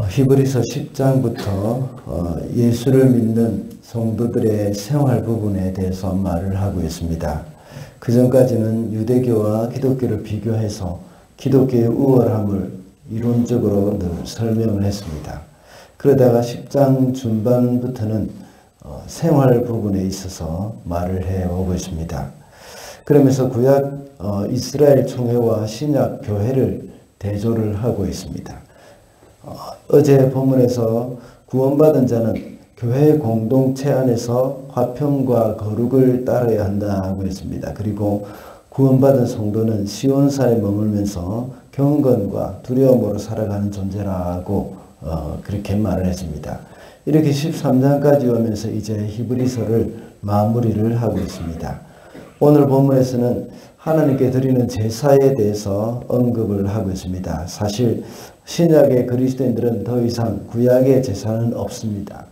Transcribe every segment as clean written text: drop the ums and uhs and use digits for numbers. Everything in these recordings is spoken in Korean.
히브리서 10장부터 예수를 믿는 성도들의 생활 부분에 대해서 말을 하고 있습니다. 그 전까지는 유대교와 기독교를 비교해서 기독교의 우월함을 이론적으로 늘 설명을 했습니다. 그러다가 10장 중반부터는 생활 부분에 있어서 말을 해오고 있습니다. 그러면서 구약 이스라엘 총회와 신약 교회를 대조를 하고 있습니다. 어제 본문에서 구원받은 자는 교회 공동체 안에서 화평과 거룩을 따라야 한다고 했습니다. 그리고 구원받은 성도는 시온산에 머물면서 경건과 두려움으로 살아가는 존재라고 그렇게 말을 했습니다. 이렇게 13장까지 오면서 이제 히브리서를 마무리를 하고 있습니다. 오늘 본문에서는 하나님께 드리는 제사에 대해서 언급을 하고 있습니다. 사실 신약의 그리스도인들은 더 이상 구약의 제사는 없습니다.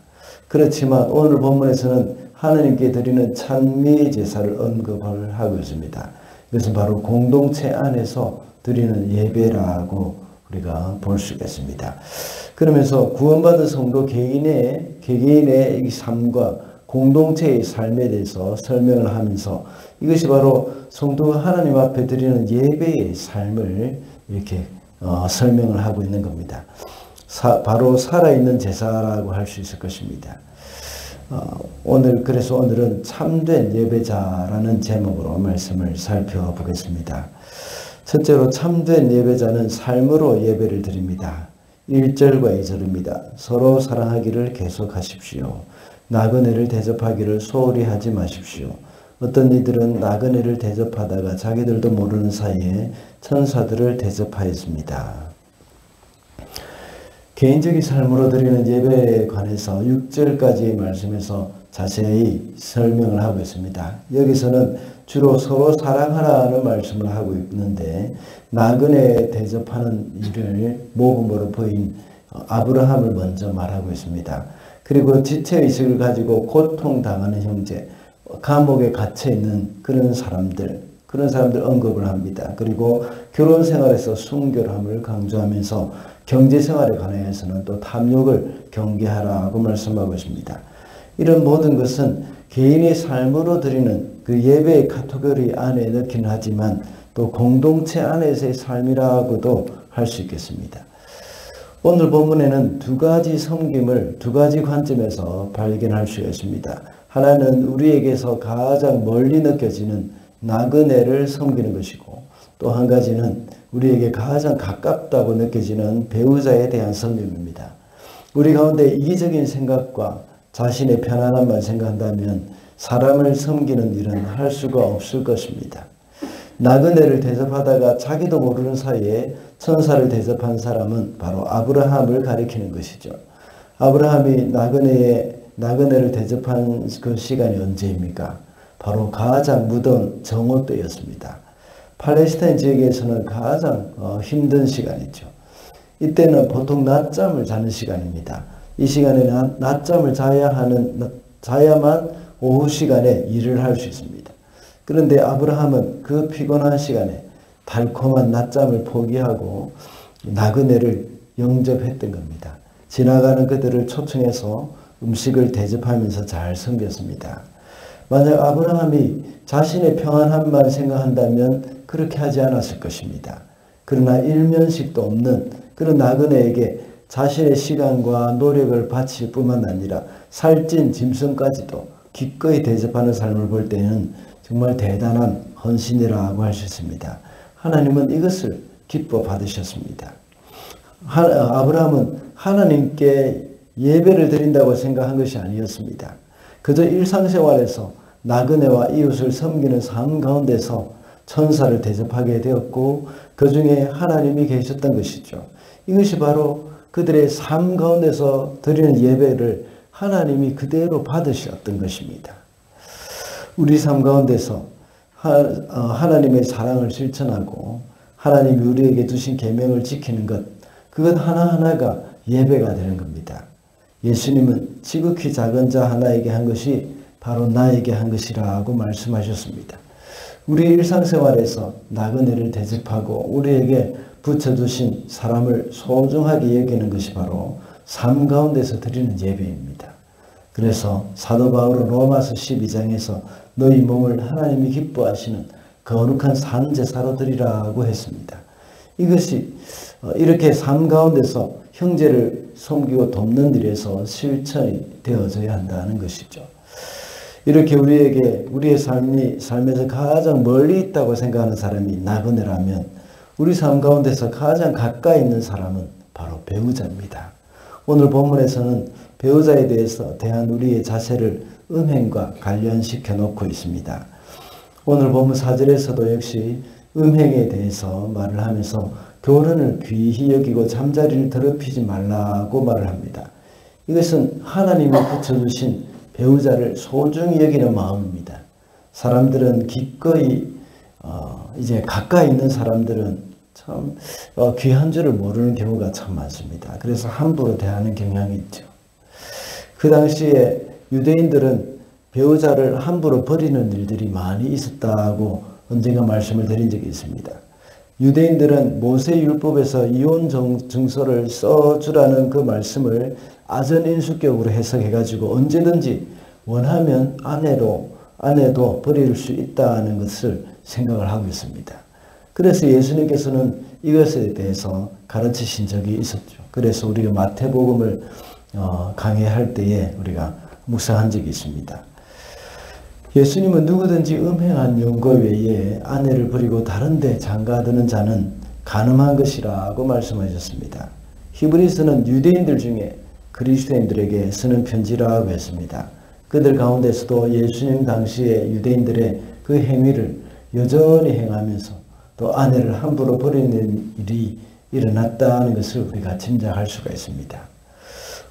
그렇지만 오늘 본문에서는 하나님께 드리는 찬미 제사를 언급을 하고 있습니다. 이것은 바로 공동체 안에서 드리는 예배라고 우리가 볼 수 있겠습니다. 그러면서 구원받은 성도 개개인의 삶과 공동체의 삶에 대해서 설명을 하면서 이것이 바로 성도가 하나님 앞에 드리는 예배의 삶을 이렇게 설명을 하고 있는 겁니다. 바로 살아있는 제사라고 할 수 있을 것입니다. 그래서 오늘은 참된 예배자라는 제목으로 말씀을 살펴보겠습니다. 첫째로 참된 예배자는 삶으로 예배를 드립니다. 1절과 2절입니다. 서로 사랑하기를 계속하십시오. 나그네를 대접하기를 소홀히 하지 마십시오. 어떤 이들은 나그네를 대접하다가 자기들도 모르는 사이에 천사들을 대접하였습니다. 개인적인 삶으로 드리는 예배에 관해서 6절까지의 말씀에서 자세히 설명을 하고 있습니다. 여기서는 주로 서로 사랑하라는 말씀을 하고 있는데 나그네 대접하는 일을 모범으로 보인 아브라함을 먼저 말하고 있습니다. 그리고 지체의식을 가지고 고통당하는 형제, 감옥에 갇혀있는 그런 사람들 언급을 합니다. 그리고 결혼생활에서 순결함을 강조하면서 경제생활에 관해서는 또 탐욕을 경계하라고 말씀하고 있습니다. 이런 모든 것은 개인의 삶으로 드리는 그 예배의 카테고리 안에 넣긴 하지만 또 공동체 안에서의 삶이라고도 할 수 있겠습니다. 오늘 본문에는 두 가지 섬김을 두 가지 관점에서 발견할 수 있습니다. 하나는 우리에게서 가장 멀리 느껴지는 나그네를 섬기는 것이고 또 한 가지는 우리에게 가장 가깝다고 느껴지는 배우자에 대한 섬김입니다. 우리 가운데 이기적인 생각과 자신의 편안함만 생각한다면 사람을 섬기는 일은 할 수가 없을 것입니다. 나그네를 대접하다가 자기도 모르는 사이에 천사를 대접한 사람은 바로 아브라함을 가리키는 것이죠. 아브라함이 나그네를 대접한 그 시간이 언제입니까? 바로 가장 무더운 정오 때였습니다. 팔레스타인 지역에서는 가장 힘든 시간이죠. 이때는 보통 낮잠을 자는 시간입니다. 이 시간에는 낮잠을 자야만 오후 시간에 일을 할 수 있습니다. 그런데 아브라함은 그 피곤한 시간에 달콤한 낮잠을 포기하고 나그네를 영접했던 겁니다. 지나가는 그들을 초청해서 음식을 대접하면서 잘 섬겼습니다. 만약 아브라함이 자신의 평안함만 생각한다면 그렇게 하지 않았을 것입니다. 그러나 일면식도 없는 그런 나그네에게 자신의 시간과 노력을 바칠 뿐만 아니라 살찐 짐승까지도 기꺼이 대접하는 삶을 볼 때는 정말 대단한 헌신이라고 할 수 있습니다. 하나님은 이것을 기뻐 받으셨습니다. 아브라함은 하나님께 예배를 드린다고 생각한 것이 아니었습니다. 그저 일상생활에서 나그네와 이웃을 섬기는 삶 가운데서 천사를 대접하게 되었고 그 중에 하나님이 계셨던 것이죠. 이것이 바로 그들의 삶 가운데서 드리는 예배를 하나님이 그대로 받으셨던 것입니다. 우리 삶 가운데서 하나님의 사랑을 실천하고 하나님이 우리에게 주신 계명을 지키는 것, 그것 하나하나가 예배가 되는 겁니다. 예수님은 지극히 작은 자 하나에게 한 것이 바로 나에게 한 것이라고 말씀하셨습니다. 우리 일상생활에서 나그네를 대접하고 우리에게 붙여주신 사람을 소중하게 여기는 것이 바로 삶 가운데서 드리는 예배입니다. 그래서 사도 바울은 로마서 12장에서 너희 몸을 하나님이 기뻐하시는 거룩한 산제사로 드리라고 했습니다. 이것이 이렇게 삶 가운데서 형제를 섬기고 돕는 일에서 실천이 되어져야 한다는 것이죠. 이렇게 우리의 삶에서 가장 멀리 있다고 생각하는 사람이 나그네라면 우리 삶 가운데서 가장 가까이 있는 사람은 바로 배우자입니다. 오늘 본문에서는 배우자에 대한 우리의 자세를 음행과 관련시켜 놓고 있습니다. 오늘 본문 4절에서도 역시 음행에 대해서 말을 하면서 결혼을 귀히 여기고 잠자리를 더럽히지 말라고 말을 합니다. 이것은 하나님이 붙여주신 배우자를 소중히 여기는 마음입니다. 사람들은 기꺼이 이제 가까이 있는 사람들은 참 귀한 줄을 모르는 경우가 참 많습니다. 그래서 함부로 대하는 경향이 있죠. 그 당시에 유대인들은 배우자를 함부로 버리는 일들이 많이 있었다고 언젠가 말씀을 드린 적이 있습니다. 유대인들은 모세율법에서 이혼 증서를 써주라는 그 말씀을 아전인수격으로 해석해가지고 언제든지 원하면 아내도 버릴 수 있다는 것을 생각을 하고 있습니다. 그래서 예수님께서는 이것에 대해서 가르치신 적이 있었죠. 그래서 우리가 마태복음을 강해할 때에 우리가 묵상한 적이 있습니다. 예수님은 누구든지 음행한 용거 외에 아내를 버리고 다른 데 장가드는 자는 간음한 것이라고 말씀하셨습니다. 히브리서는 유대인들 중에 그리스도인들에게 쓰는 편지라고 했습니다. 그들 가운데서도 예수님 당시의 유대인들의 그 행위를 여전히 행하면서 또 아내를 함부로 버리는 일이 일어났다는 것을 우리가 짐작할 수가 있습니다.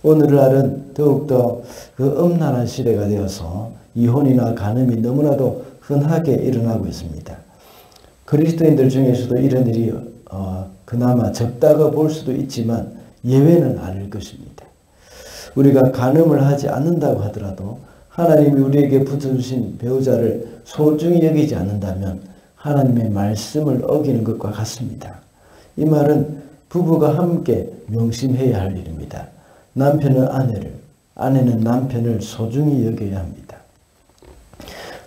오늘날은 더욱더 그 음란한 시대가 되어서 이혼이나 간음이 너무나도 흔하게 일어나고 있습니다. 그리스도인들 중에서도 이런 일이 그나마 적다고 볼 수도 있지만 예외는 아닐 것입니다. 우리가 간음을 하지 않는다고 하더라도 하나님이 우리에게 붙여주신 배우자를 소중히 여기지 않는다면 하나님의 말씀을 어기는 것과 같습니다. 이 말은 부부가 함께 명심해야 할 일입니다. 남편은 아내는 남편을 소중히 여겨야 합니다.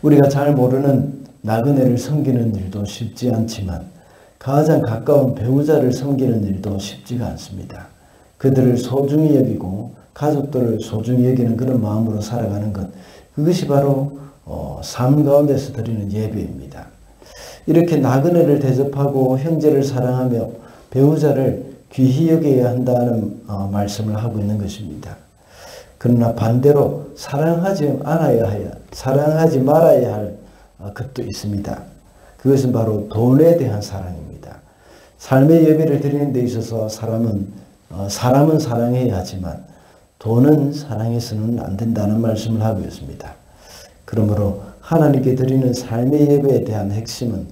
우리가 잘 모르는 나그네를 섬기는 일도 쉽지 않지만 가장 가까운 배우자를 섬기는 일도 쉽지가 않습니다. 그들을 소중히 여기고 가족들을 소중히 여기는 그런 마음으로 살아가는 것, 그것이 바로 삶 가운데서 드리는 예배입니다. 이렇게 나그네를 대접하고 형제를 사랑하며 배우자를 귀히 여겨야 한다는 말씀을 하고 있는 것입니다. 그러나 반대로 사랑하지 말아야 할 것도 있습니다. 그것은 바로 돈에 대한 사랑입니다. 삶의 예배를 드리는 데 있어서 사람은 사랑해야 하지만 돈은 사랑해서는 안 된다는 말씀을 하고 있습니다. 그러므로 하나님께 드리는 삶의 예배에 대한 핵심은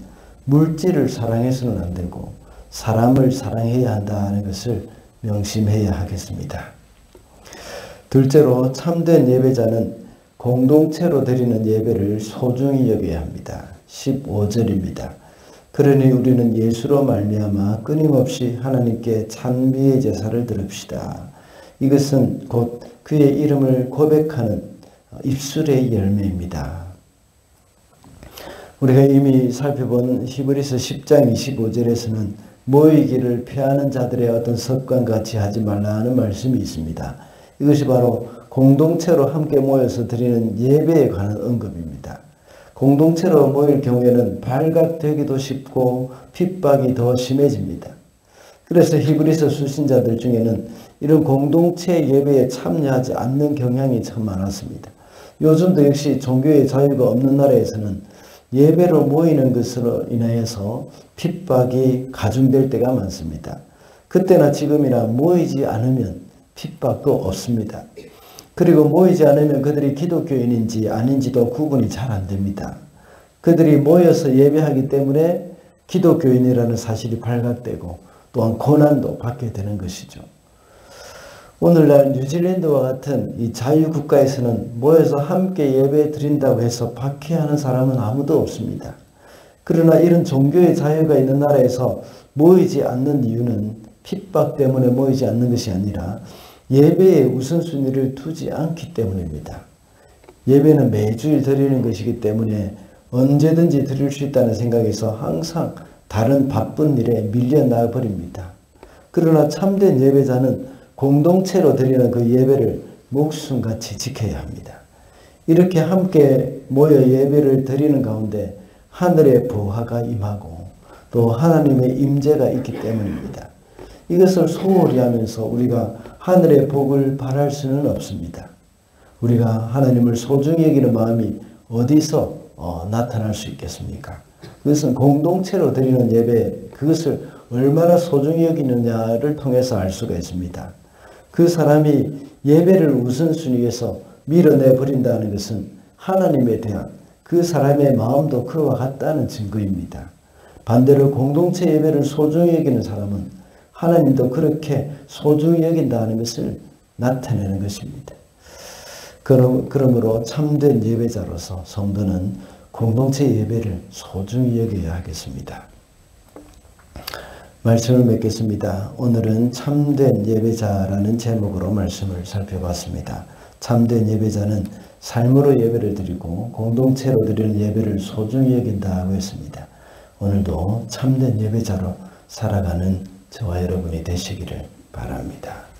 물질을 사랑해서는 안 되고 사람을 사랑해야 한다는 것을 명심해야 하겠습니다. 둘째로 참된 예배자는 공동체로 드리는 예배를 소중히 여겨야 합니다. 15절입니다. 그러니 우리는 예수로 말미암아 끊임없이 하나님께 찬미의 제사를 드립시다. 이것은 곧 그의 이름을 고백하는 입술의 열매입니다. 우리가 이미 살펴본 히브리서 10장 25절에서는 모이기를 피하는 자들의 어떤 습관 같이 하지 말라는 말씀이 있습니다. 이것이 바로 공동체로 함께 모여서 드리는 예배에 관한 언급입니다. 공동체로 모일 경우에는 발각되기도 쉽고 핍박이 더 심해집니다. 그래서 히브리서 수신자들 중에는 이런 공동체 예배에 참여하지 않는 경향이 참 많았습니다. 요즘도 역시 종교의 자유가 없는 나라에서는 예배로 모이는 것으로 인하여서 핍박이 가중될 때가 많습니다. 그때나 지금이나 모이지 않으면 핍박도 없습니다. 그리고 모이지 않으면 그들이 기독교인인지 아닌지도 구분이 잘 안 됩니다. 그들이 모여서 예배하기 때문에 기독교인이라는 사실이 발각되고 또한 고난도 받게 되는 것이죠. 오늘날 뉴질랜드와 같은 이 자유국가에서는 모여서 함께 예배 드린다고 해서 박해하는 사람은 아무도 없습니다. 그러나 이런 종교의 자유가 있는 나라에서 모이지 않는 이유는 핍박 때문에 모이지 않는 것이 아니라 예배에 우선순위를 두지 않기 때문입니다. 예배는 매주일 드리는 것이기 때문에 언제든지 드릴 수 있다는 생각에서 항상 다른 바쁜 일에 밀려나 버립니다. 그러나 참된 예배자는 공동체로 드리는 그 예배를 목숨같이 지켜야 합니다. 이렇게 함께 모여 예배를 드리는 가운데 하늘의 보화가 임하고 또 하나님의 임재가 있기 때문입니다. 이것을 소홀히 하면서 우리가 하늘의 복을 바랄 수는 없습니다. 우리가 하나님을 소중히 여기는 마음이 어디서 나타날 수 있겠습니까? 그것은 공동체로 드리는 예배, 그것을 얼마나 소중히 여기느냐를 통해서 알 수가 있습니다. 그 사람이 예배를 우선순위에서 밀어내 버린다는 것은 하나님에 대한 그 사람의 마음도 그와 같다는 증거입니다. 반대로 공동체 예배를 소중히 여기는 사람은 하나님도 그렇게 소중히 여긴다는 것을 나타내는 것입니다. 그러므로 참된 예배자로서 성도는 공동체 예배를 소중히 여겨야 하겠습니다. 말씀을 맺겠습니다. 오늘은 참된 예배자라는 제목으로 말씀을 살펴봤습니다. 참된 예배자는 삶으로 예배를 드리고 공동체로 드리는 예배를 소중히 여긴다고 했습니다. 오늘도 참된 예배자로 살아가는 저와 여러분이 되시기를 바랍니다.